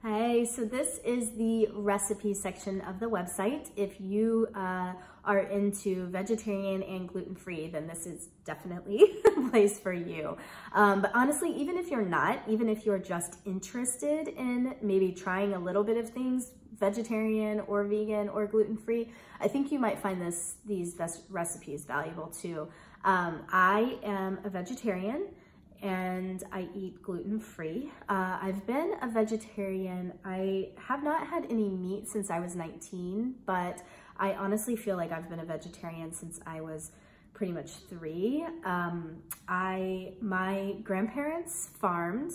Hey, so this is the recipe section of the website. If you are into vegetarian and gluten-free, then this is definitely a place for you. But honestly, even if you're not, even if you're just interested in maybe trying a little bit of things, vegetarian or vegan or gluten-free, I think you might find these recipes valuable too. I am a vegetarian and I eat gluten-free. I've been a vegetarian. I have not had any meat since I was 19, but I honestly feel like I've been a vegetarian since I was pretty much 3. My grandparents farmed,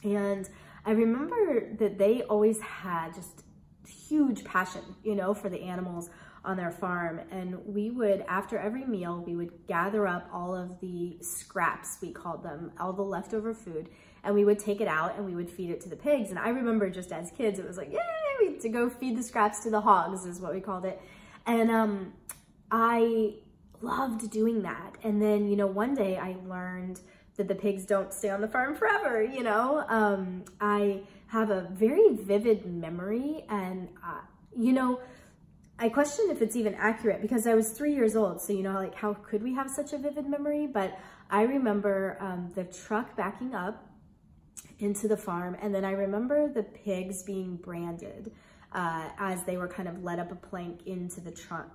and I remember that they always had just huge passion, you know, for the animals on their farm. And we would, after every meal, we would gather up all of the scraps, we called them, all the leftover food, and we would take it out and we would feed it to the pigs. And I remember just as kids, it was like, yay, to go feed the scraps to the hogs is what we called it. And I loved doing that. And then, you know, one day I learned that the pigs don't stay on the farm forever, you know? I have a very vivid memory, and, you know, I question if it's even accurate because I was 3 years old. So, you know, like, how could we have such a vivid memory? But I remember the truck backing up into the farm. And then I remember the pigs being branded as they were kind of led up a plank into the truck,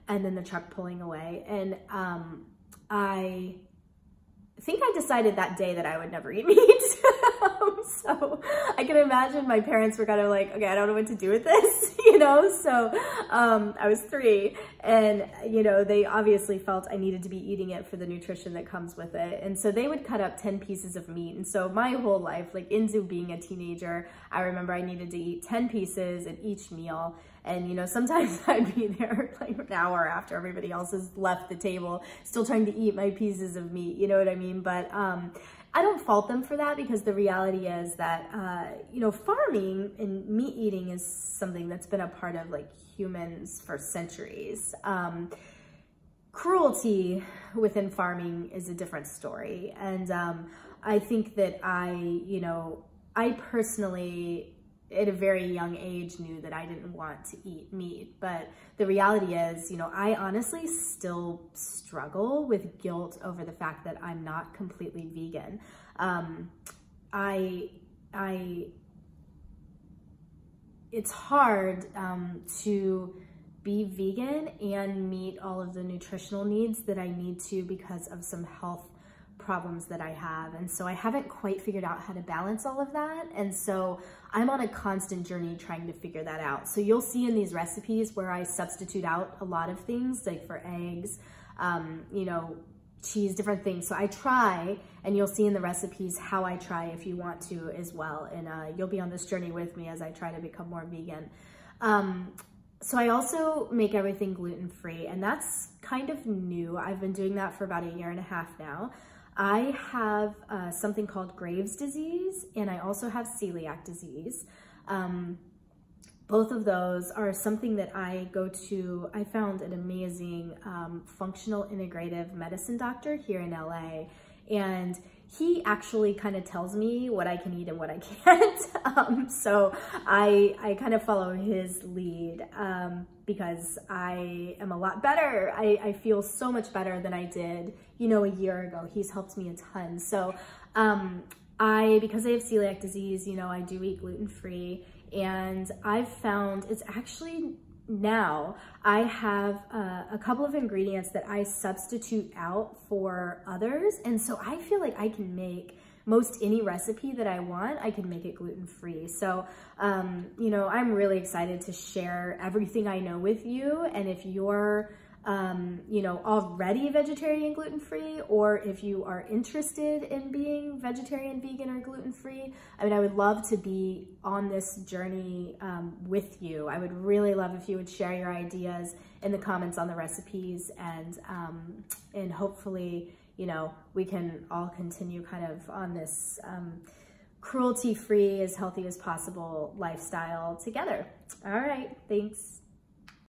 and then the truck pulling away. And I think I decided that day that I would never eat meat. So I can imagine my parents were kind of like, okay, I don't know what to do with this, you know? So I was 3, and, you know, they obviously felt I needed to be eating it for the nutrition that comes with it. And so they would cut up 10 pieces of meat. And so my whole life, like into being a teenager, I remember I needed to eat 10 pieces at each meal. And, you know, sometimes I'd be there like an hour after everybody else has left the table, still trying to eat my pieces of meat, you know what I mean? But I don't fault them for that, because the reality is that, you know, farming and meat eating is something that's been a part of like humans for centuries. Cruelty within farming is a different story. And I think that I personally, at a very young age, knew that I didn't want to eat meat. But the reality is, you know, I honestly still struggle with guilt over the fact that I'm not completely vegan. It's hard to be vegan and meet all of the nutritional needs that I need to because of some health problems that I have. And so I haven't quite figured out how to balance all of that. And so I'm on a constant journey trying to figure that out. So you'll see in these recipes where I substitute out a lot of things, like for eggs, you know, cheese, different things. So I try, and you'll see in the recipes how I try if you want to as well. And you'll be on this journey with me as I try to become more vegan. So I also make everything gluten-free, and that's kind of new. I've been doing that for about 1.5 years now. I have something called Graves' disease, and I also have celiac disease. Both of those are something that I found an amazing functional integrative medicine doctor here in LA, and he actually kind of tells me what I can eat and what I can't. So I kind of follow his lead because I am a lot better. I feel so much better than I did, you know, 1 year ago. He's helped me a ton. So because I have celiac disease, you know, I do eat gluten-free, and I've found it's actually now I have a couple of ingredients that I substitute out for others. And so I feel like I can make most any recipe that I want, I can make it gluten-free. So, you know, I'm really excited to share everything I know with you. And if you're, you know, already vegetarian, gluten-free, or if you are interested in being vegetarian, vegan, or gluten-free, I mean, I would love to be on this journey with you. I would really love if you would share your ideas in the comments on the recipes, and hopefully, you know, we can all continue kind of on this cruelty-free, as healthy as possible lifestyle together. All right, thanks.